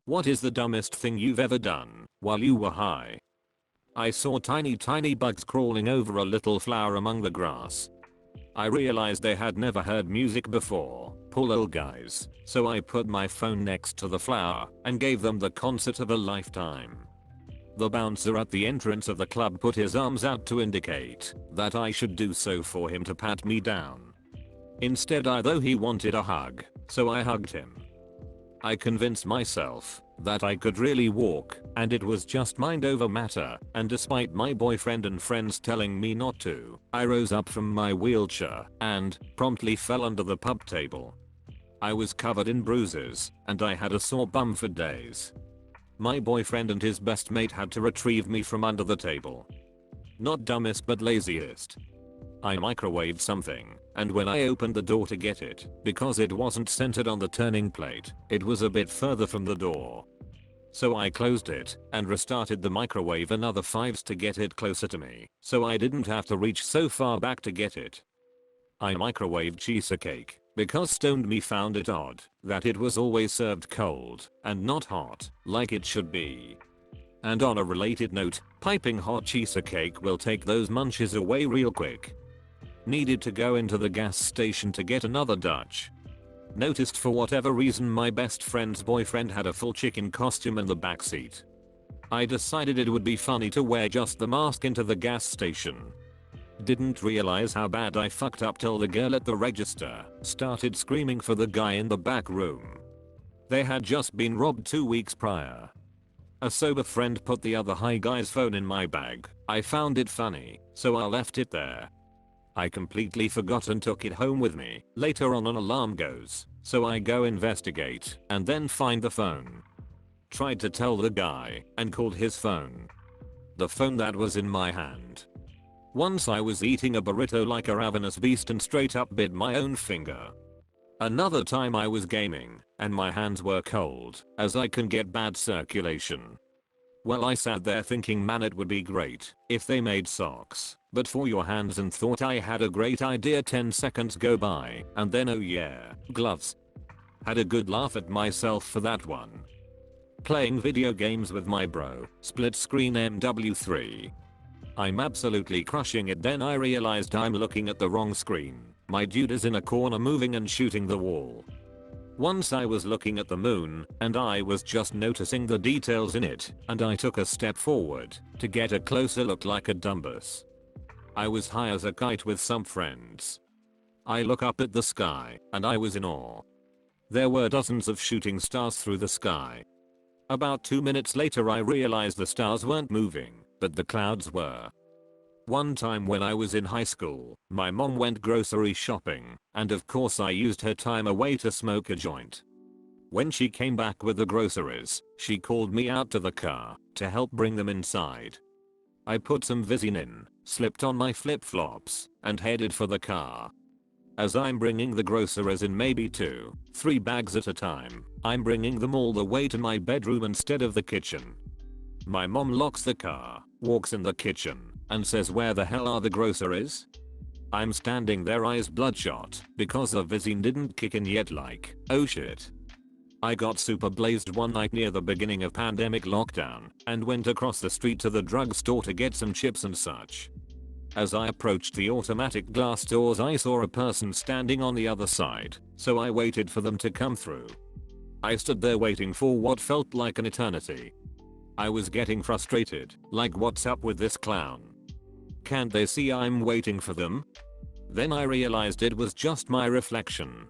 What is the dumbest thing you've ever done while you were high? I saw tiny bugs crawling over a little flower among the grass. I realized they had never heard music before, poor little guys, so I put my phone next to the flower and gave them the concert of a lifetime. The bouncer at the entrance of the club put his arms out to indicate that I should do so for him to pat me down. Instead though he wanted a hug, so I hugged him. I convinced myself that I could really walk and it was just mind over matter, and despite my boyfriend and friends telling me not to, I rose up from my wheelchair and promptly fell under the pub table. I was covered in bruises and I had a sore bum for days. My boyfriend and his best mate had to retrieve me from under the table. Not dumbest but laziest. I microwaved something, and when I opened the door to get it, because it wasn't centered on the turning plate, it was a bit further from the door. So I closed it and restarted the microwave another 5s to get it closer to me, so I didn't have to reach so far back to get it. I microwaved cheesecake because stoned me found it odd that it was always served cold and not hot like it should be. And on a related note, piping hot cheesecake will take those munches away real quick. Needed to go into the gas station to get another Dutch. Noticed for whatever reason my best friend's boyfriend had a full chicken costume in the backseat. I decided it would be funny to wear just the mask into the gas station. Didn't realize how bad I fucked up till the girl at the register started screaming for the guy in the back room. They had just been robbed 2 weeks prior. A sober friend put the other high guy's phone in my bag. I found it funny, so I left it there. I completely forgot and took it home with me. Later on an alarm goes, so I go investigate and then find the phone. Tried to tell the guy and called his phone. The phone that was in my hand. Once I was eating a burrito like a ravenous beast and straight up bit my own finger. Another time I was gaming and my hands were cold as I can get bad circulation. Well, I sat there thinking, man, it would be great if they made socks but for your hands, and thought I had a great idea. 10 seconds go by and then oh yeah, gloves. Had a good laugh at myself for that one. Playing video games with my bro, split screen MW3. I'm absolutely crushing it, then I realized I'm looking at the wrong screen. My dude is in a corner moving and shooting the wall. Once I was looking at the moon and I was just noticing the details in it, and I took a step forward to get a closer look like a dumbass. I was high as a kite with some friends. I look up at the sky and I was in awe. There were dozens of shooting stars through the sky. About 2 minutes later I realized the stars weren't moving, but the clouds were. One time when I was in high school, my mom went grocery shopping, and of course I used her time away to smoke a joint. When she came back with the groceries, she called me out to the car to help bring them inside. I put some Visine in, slipped on my flip-flops, and headed for the car. As I'm bringing the groceries in, maybe 2-3 bags at a time, I'm bringing them all the way to my bedroom instead of the kitchen. My mom locks the car, walks in the kitchen, and says, "Where the hell are the groceries?" I'm standing there eyes bloodshot because the Visine didn't kick in yet, like, oh shit. I got super blazed one night near the beginning of pandemic lockdown and went across the street to the drugstore to get some chips and such. As I approached the automatic glass doors I saw a person standing on the other side, so I waited for them to come through. I stood there waiting for what felt like an eternity. I was getting frustrated, like, what's up with this clown? Can't they see I'm waiting for them? Then I realized it was just my reflection.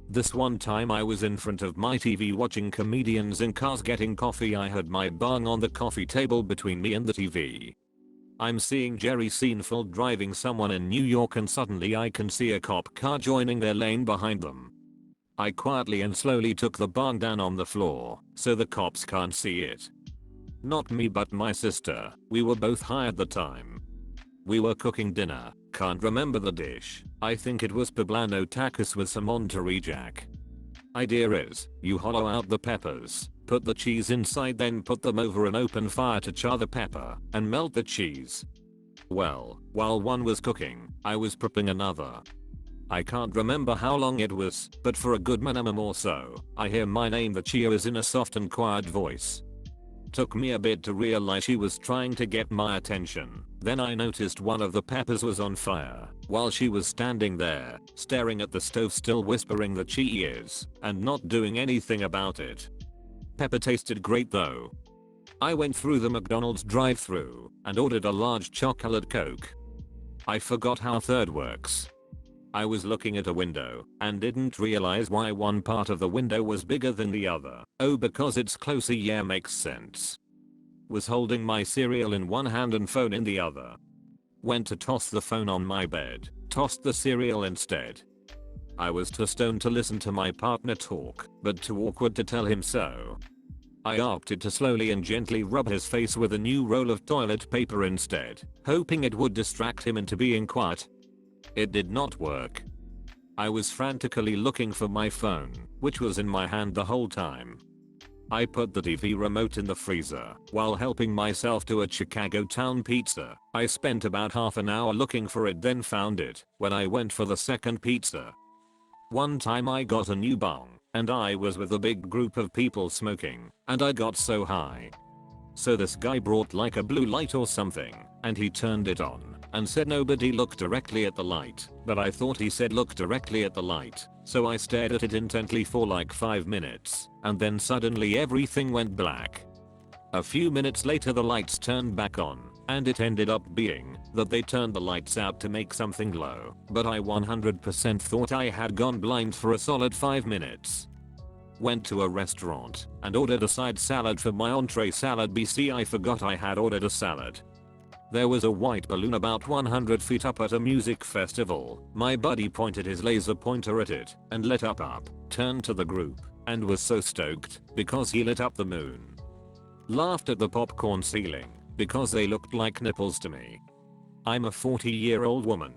This one time I was in front of my TV watching comedians in cars getting coffee. I had my bong on the coffee table between me and the TV. I'm seeing Jerry Seinfeld driving someone in New York and suddenly I can see a cop car joining their lane behind them. I quietly and slowly took the bong down on the floor so the cops can't see it. Not me but my sister, we were both high at the time. We were cooking dinner, can't remember the dish, I think it was poblano tacos with some Monterey Jack. Idea is, you hollow out the peppers, put the cheese inside, then put them over an open fire to char the pepper and melt the cheese. Well, while one was cooking, I was prepping another. I can't remember how long it was, but for a good minimum or so, I hear my name that she was in a soft and quiet voice. Took me a bit to realize she was trying to get my attention. Then I noticed one of the peppers was on fire, while she was standing there, staring at the stove still whispering that she is, and not doing anything about it. Pepper tasted great though. I went through the McDonald's drive-thru and ordered a large chocolate Coke. I forgot how third works. I was looking at a window and didn't realize why one part of the window was bigger than the other. Oh, because it's closer, yeah, makes sense. Was holding my cereal in one hand and phone in the other. Went to toss the phone on my bed, tossed the cereal instead. I was too stoned to listen to my partner talk, but too awkward to tell him so. I opted to slowly and gently rub his face with a new roll of toilet paper instead, hoping it would distract him into being quiet. It did not work. I was frantically looking for my phone, which was in my hand the whole time. I put the TV remote in the freezer while helping myself to a Chicago Town pizza. I spent about half an hour looking for it, then found it when I went for the second pizza. One time I got a new bong and I was with a big group of people smoking, and I got so high. So this guy brought like a blue light or something, and he turned it on and said nobody look directly at the light, but I thought he said look directly at the light, so I stared at it intently for like 5 minutes, and then suddenly everything went black. A few minutes later the lights turned back on, and it ended up being that they turned the lights out to make something glow, but I 100% thought I had gone blind for a solid 5 minutes. Went to a restaurant and ordered a side salad for my entree salad. BC, I forgot I had ordered a salad. There was a white balloon about 100 feet up at a music festival. My buddy pointed his laser pointer at it and lit up, turned to the group, and was so stoked because he lit up the moon. Laughed at the popcorn ceiling because they looked like nipples to me. I'm a 40-year-old woman.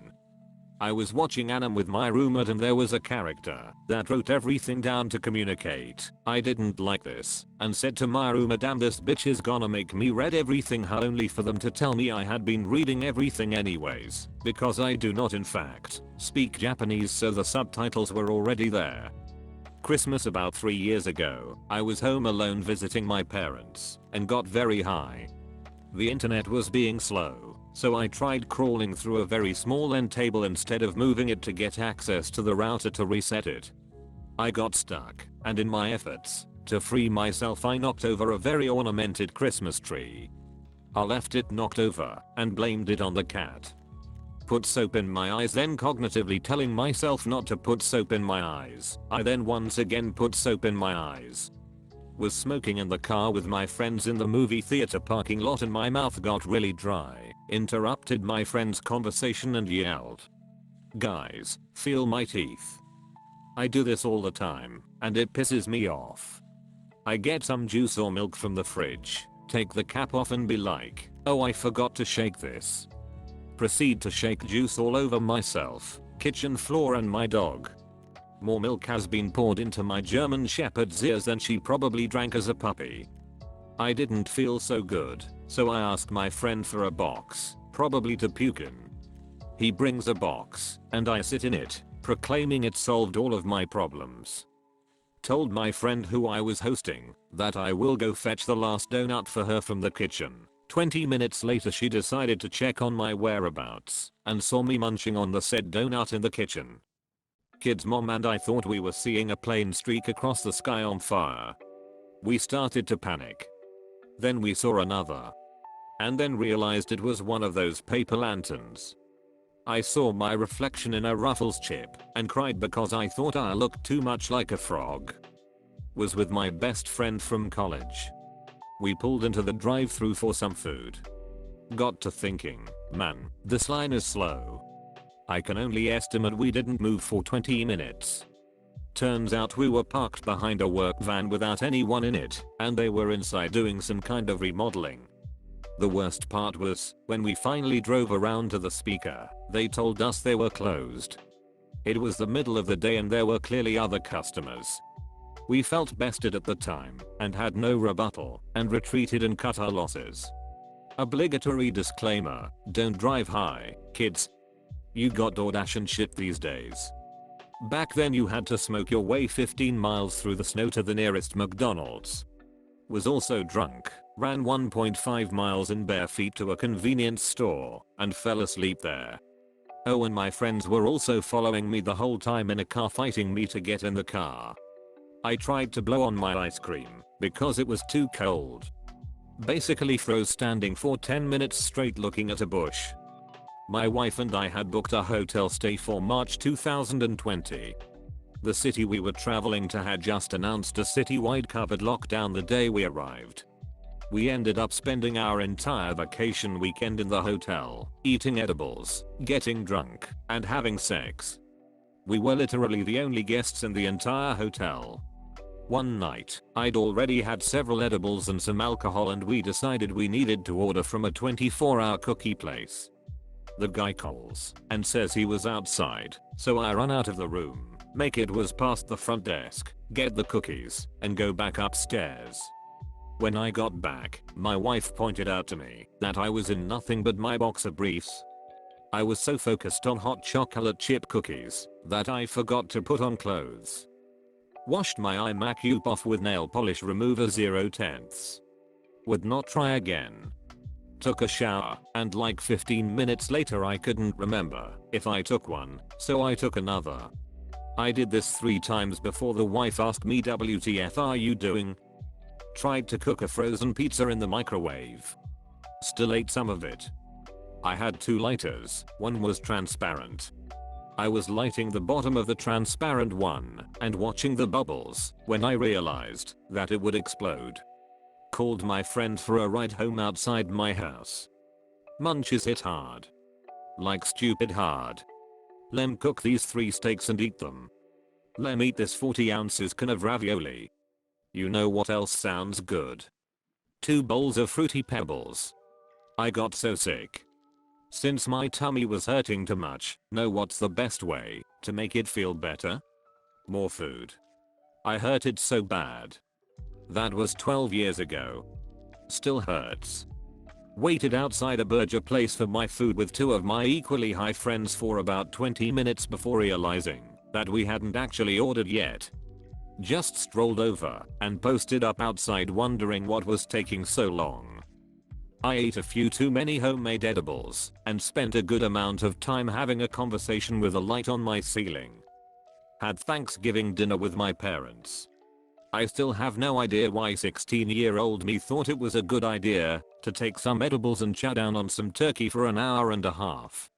I was watching anime with my roommate and there was a character that wrote everything down to communicate. I didn't like this and said to my roommate, damn, this bitch is gonna make me read everything, only for them to tell me I had been reading everything anyways, because I do not in fact speak Japanese, so the subtitles were already there. Christmas about 3 years ago, I was home alone visiting my parents and got very high. The internet was being slow, so I tried crawling through a very small end table instead of moving it to get access to the router to reset it. I got stuck, and in my efforts to free myself I knocked over a very ornamented Christmas tree. I left it knocked over and blamed it on the cat. Put soap in my eyes, then cognitively telling myself not to put soap in my eyes. I then once again put soap in my eyes. Was smoking in the car with my friends in the movie theater parking lot and my mouth got really dry. Interrupted my friend's conversation and yelled, "Guys, feel my teeth." I do this all the time, and it pisses me off. I get some juice or milk from the fridge, take the cap off and be like, oh, I forgot to shake this. Proceed to shake juice all over myself, kitchen floor and my dog. More milk has been poured into my German Shepherd's ears than she probably drank as a puppy. I didn't feel so good, so I ask my friend for a box, probably to puke in. He brings a box, and I sit in it, proclaiming it solved all of my problems. Told my friend who I was hosting that I will go fetch the last donut for her from the kitchen. 20 minutes later she decided to check on my whereabouts and saw me munching on the said donut in the kitchen. Kid's mom and I thought we were seeing a plane streak across the sky on fire. We started to panic. Then we saw another. And then realized it was one of those paper lanterns. I saw my reflection in a Ruffles chip and cried because I thought I looked too much like a frog. Was with my best friend from college. We pulled into the drive-thru for some food. Got to thinking, man, this line is slow. I can only estimate we didn't move for 20 minutes. Turns out we were parked behind a work van without anyone in it, and they were inside doing some kind of remodeling. The worst part was, when we finally drove around to the speaker, they told us they were closed. It was the middle of the day and there were clearly other customers. We felt bested at the time, and had no rebuttal, and retreated and cut our losses. Obligatory disclaimer, don't drive high, kids. You got DoorDash and shit these days. Back then you had to smoke your way 15 miles through the snow to the nearest McDonald's. Was also drunk, ran 1.5 miles in bare feet to a convenience store, and fell asleep there. Oh, and my friends were also following me the whole time in a car, fighting me to get in the car. I tried to blow on my ice cream because it was too cold. Basically froze standing for 10 minutes straight looking at a bush. My wife and I had booked a hotel stay for March 2020. The city we were traveling to had just announced a citywide COVID lockdown the day we arrived. We ended up spending our entire vacation weekend in the hotel, eating edibles, getting drunk, and having sex. We were literally the only guests in the entire hotel. One night, I'd already had several edibles and some alcohol, and we decided we needed to order from a 24-hour cookie place. The guy calls and says he was outside, so I run out of the room, make it was past the front desk, get the cookies, and go back upstairs. When I got back, my wife pointed out to me that I was in nothing but my boxer briefs. I was so focused on hot chocolate chip cookies that I forgot to put on clothes. Washed my iMac up off with nail polish remover 0/10. Would not try again. Took a shower, and like 15 minutes later I couldn't remember if I took one, so I took another. I did this 3 times before the wife asked me, "WTF are you doing?" Tried to cook a frozen pizza in the microwave. Still ate some of it. I had 2 lighters, one was transparent. I was lighting the bottom of the transparent one and watching the bubbles when I realized that it would explode. Called my friend for a ride home outside my house. Munches hit hard. Like stupid hard. Lem cook these 3 steaks and eat them. Lem eat this 40 ounces can of ravioli. You know what else sounds good? 2 bowls of Fruity Pebbles. I got so sick. Since my tummy was hurting too much, know what's the best way to make it feel better? More food. I hurted so bad. That was 12 years ago. Still hurts. Waited outside a burger place for my food with 2 of my equally high friends for about 20 minutes before realizing that we hadn't actually ordered yet. Just strolled over and posted up outside wondering what was taking so long. I ate a few too many homemade edibles and spent a good amount of time having a conversation with a light on my ceiling. Had Thanksgiving dinner with my parents. I still have no idea why 16-year-old me thought it was a good idea to take some edibles and chow down on some turkey for an hour and a half.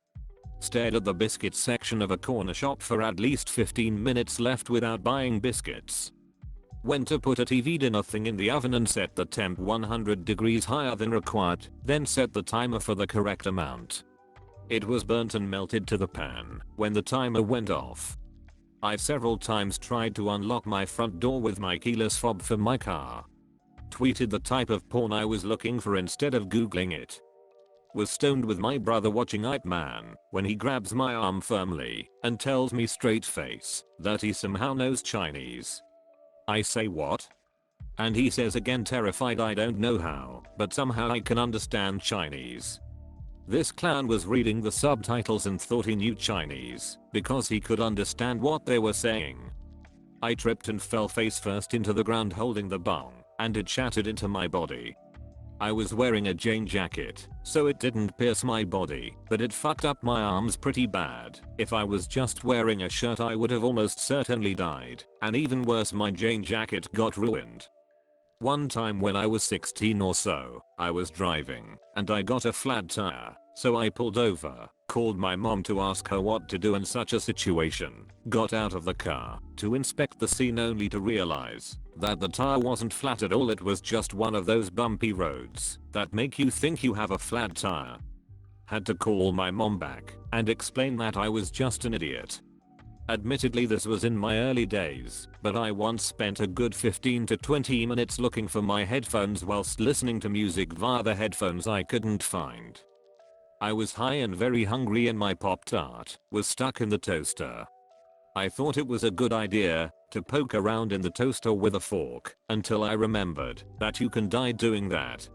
Stared at the biscuit section of a corner shop for at least 15 minutes left without buying biscuits. Went to put a TV dinner thing in the oven and set the temp 100 degrees higher than required, then set the timer for the correct amount. It was burnt and melted to the pan when the timer went off. I've several times tried to unlock my front door with my keyless fob for my car. Tweeted the type of porn I was looking for instead of googling it. Was stoned with my brother watching Ip Man when he grabs my arm firmly and tells me straight face that he somehow knows Chinese. I say what? And he says again terrified I don't know how, but somehow I can understand Chinese. This clown was reading the subtitles and thought he knew Chinese because he could understand what they were saying. I tripped and fell face first into the ground holding the bong, and it shattered into my body. I was wearing a jean jacket, so it didn't pierce my body, but it fucked up my arms pretty bad. If I was just wearing a shirt I would have almost certainly died, and even worse my jean jacket got ruined. One time when I was 16 or so, I was driving, and I got a flat tire, so I pulled over, called my mom to ask her what to do in such a situation, got out of the car to inspect the scene only to realize that the tire wasn't flat at all, it was just one of those bumpy roads that make you think you have a flat tire. Had to call my mom back and explain that I was just an idiot. Admittedly this was in my early days, but I once spent a good 15 to 20 minutes looking for my headphones whilst listening to music via the headphones I couldn't find. I was high and very hungry and my Pop-Tart was stuck in the toaster. I thought it was a good idea to poke around in the toaster with a fork until I remembered that you can die doing that